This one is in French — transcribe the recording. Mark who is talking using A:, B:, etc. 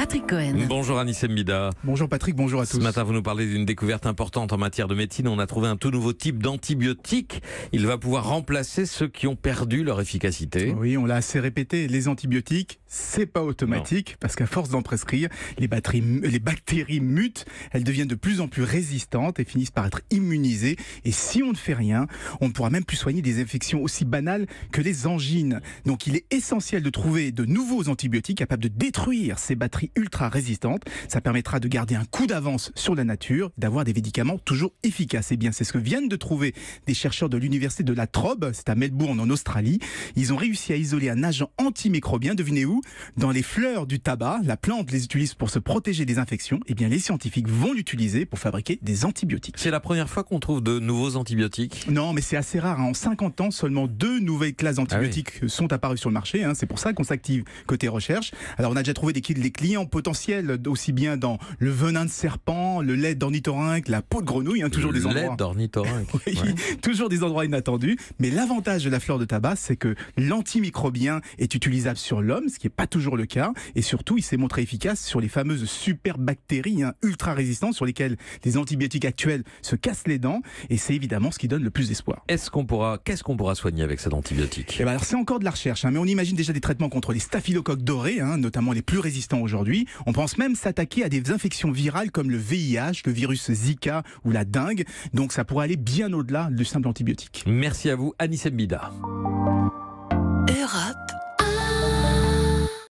A: Patrick Cohen.
B: Bonjour Anissem Bida.
C: Bonjour Patrick, bonjour à tous.
B: Ce matin, vous nous parlez d'une découverte importante en matière de médecine. On a trouvé un tout nouveau type d'antibiotique. Il va pouvoir remplacer ceux qui ont perdu leur efficacité.
C: Oui, on l'a assez répété, les antibiotiques, c'est pas automatique, parce qu'à force d'en prescrire, les bactéries mutent, elles deviennent de plus en plus résistantes et finissent par être immunisées. Et si on ne fait rien, on ne pourra même plus soigner des infections aussi banales que les angines. Donc il est essentiel de trouver de nouveaux antibiotiques capables de détruire ces batteries ultra résistantes. Ça permettra de garder un coup d'avance sur la nature, d'avoir des médicaments toujours efficaces. Et bien, c'est ce que viennent de trouver des chercheurs de l'université de La Trobe, c'est à Melbourne en Australie. Ils ont réussi à isoler un agent antimicrobien, devinez où ? Dans les fleurs du tabac. La plante les utilise pour se protéger des infections. Et bien, les scientifiques vont l'utiliser pour fabriquer des antibiotiques.
B: C'est la première fois qu'on trouve de nouveaux antibiotiques ?
C: Non, mais c'est assez rare. En 50 ans, seulement 2 nouvelles classes d'antibiotiques sont apparues sur le marché. C'est pour ça qu'on s'active côté recherche. Alors, on a déjà trouvé des clients potentiels, aussi bien dans le venin de serpent, le lait d'ornithorynque, la peau de grenouille, toujours des endroits.
B: Le lait d'ornithorynque.
C: Oui, toujours des endroits inattendus. Mais l'avantage de la fleur de tabac, c'est que l'antimicrobien est utilisable sur l'homme, ce qui n'est pas toujours le cas. Et surtout, il s'est montré efficace sur les fameuses superbactéries ultra résistantes sur lesquelles les antibiotiques actuels se cassent les dents. Et c'est évidemment ce qui donne le plus d'espoir.
B: Qu'est-ce qu'on pourra soigner avec cet antibiotique ?
C: Alors c'est encore de la recherche, mais on imagine déjà des traitements contre les staphylocoques dorés, notamment les plus résistants aujourd'hui. On pense même s'attaquer à des infections virales comme le VIH, le virus Zika ou la dengue. Donc ça pourrait aller bien au-delà du simple antibiotique.
B: Merci à vous, Anissem Bida.